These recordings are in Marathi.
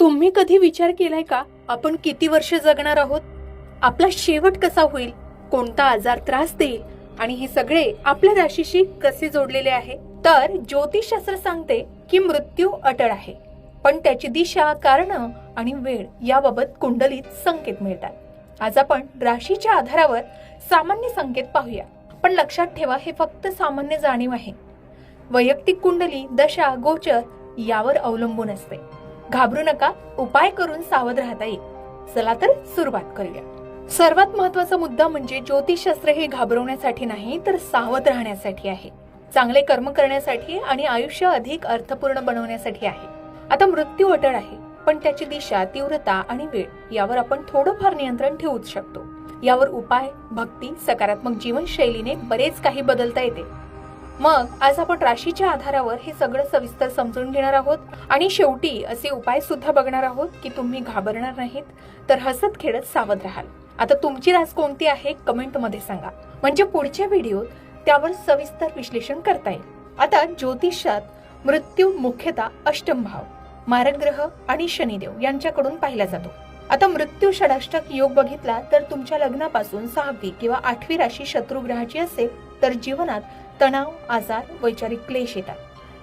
तुम्ही कधी विचार केलाय का आपण किती वर्ष जगणार आहोत? आपला शेवट कसा होईल? कोणता आजार त्रास देईल? आणि हे सगळे आपल्या राशीशी कसे जोडलेले आहे? तर ज्योतिषशास्त्र सांगते की मृत्यू अटळ आहे, पण त्याची दिशा, कारण आणि वेळ याबाबत कुंडलीत संकेत मिळतात. आज आपण राशीच्या आधारावर सामान्य संकेत पाहूया, पण लक्षात ठेवा हे फक्त सामान्य जाणीव आहे. वैयक्तिक कुंडली दशा गोचर यावर अवलंबून असते. घाबरू नका, उपाय करून सावध राहता येईल. चला तर सुरुवात करूया. सर्वात महत्वाचा मुद्दा म्हणजे ज्योतिषशास्त्र हे घाबरवण्यासाठी नाही, तर सावध राहण्यासाठी आहे. चांगले कर्म करण्यासाठी आणि आयुष्य अधिक अर्थपूर्ण बनवण्यासाठी आहे. आता मृत्यू अटळ आहे, पण त्याची दिशा, तीव्रता आणि वेळ यावर आपण थोडंफार नियंत्रण ठेवूच शकतो. यावर उपाय, भक्ती, सकारात्मक जीवनशैलीने बरेच काही बदलता येते. मग आज आपण राशीच्या आधारावर हे सगळं सविस्तर समजून घेणार आहोत आणि शेवटी असे उपाय सुद्धा बघणार आहोत की तुम्ही घाबरणार नाहीत, तर हसत खेळत सावध राहाल. आता तुमची रास कोणती आहे कमेंट मध्ये सांगा, म्हणजे पुढच्या व्हिडिओत त्यावर सविस्तर विश्लेषण करता येईल. आता ज्योतिषात मृत्यू मुख्यतः अष्टम भाव, मारक ग्रह आणि शनिदेव यांच्याकडून पाहिला जातो. आता मृत्यू षडाष्टक योग बघितला तर तुमच्या लग्नापासून 6वी किंवा 8वी राशी शत्रू ग्रहाची असेल तर जीवनात तणाव, आजार, वैचारिक क्लेश येतात.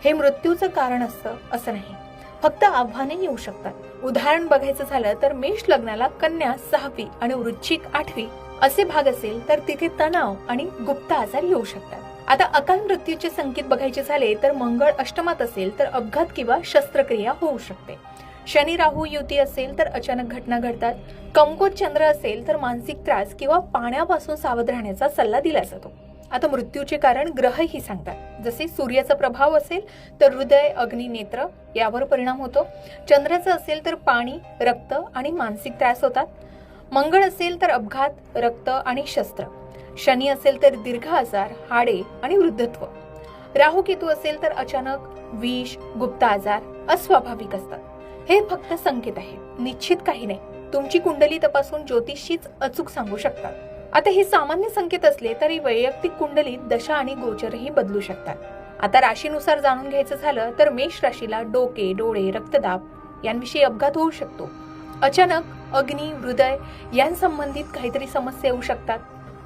हे मृत्यूचं कारण असतं असं नाही, फक्त आव्हाने येऊ शकतात. उदाहरण बघायचं झालं तर मेष लग्नाला कन्या 6वी आणि वृश्चिक 8वी असे भाग असेल तर तिथे तणाव आणि गुप्त आजार येऊ शकतात. आता अकाल मृत्यूचे संकेत बघायचे झाले तर मंगळ अष्टमात असेल तर अपघात किंवा शस्त्रक्रिया होऊ शकते. शनी राहू युती असेल तर अचानक घटना घडतात. कमकुवत चंद्र असेल तर मानसिक त्रास किंवा पाण्यापासून सावध राहण्याचा सल्ला दिला जातो. आता मृत्यूचे कारण ग्रहही सांगतात. जसे सूर्याचा प्रभाव असेल तर हृदय, अग्नी, नेत्र यावर परिणाम होतो. चंद्राचा असेल तर पाणी, रक्त आणि मानसिक त्रास होतात. मंगळ असेल तर अपघात, रक्त आणि शस्त्र. शनी असेल तर दीर्घ आजार, हाडे आणि वृद्धत्व. राहू केतू असेल तर अचानक विष, गुप्त आजार अस्वाभाविक असतात. हे फक्त संकेत आहे, निश्चित काही नाही. तुमची कुंडली तपासून ज्योतिषीच अचूक सांगू शकतात. आता हे सामान्य संकेत असले तरी वैयक्तिक कुंडलीत दशा आणि गोचरही बदलू शकतात. आता राशीनुसार जाणून घ्यायचं झालं तर मेष राशीला डोके, डोळे, रक्तदाब यांविषयी अपघात होऊ शकतो. अचानक अग्नी, हृदय यांसंबंधित काहीतरी समस्या येऊ शकतात.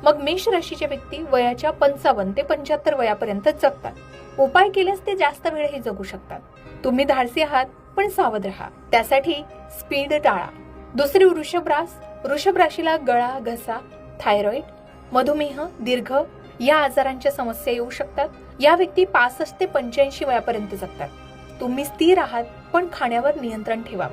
मग मेष राशीचे व्यक्ती वयाच्या 55 ते 75 वयापर्यंत जगतात. उपाय केल्यास ते जास्त वेळही जगू शकतात. तुम्ही धाडसी आहात, पण सावध राहा. त्यासाठी स्पीड टाळा. दुसरी वृषभ राशीला गळा, घसा, थायरॉइड, मधुमेह, दीर्घ या आजारांच्या समस्या येऊ शकतात. या व्यक्ती 65 ते 85 वयापर्यंत जगतात. तुम्ही स्थिर आहात, पण खाण्यावर नियंत्रण ठेवावं.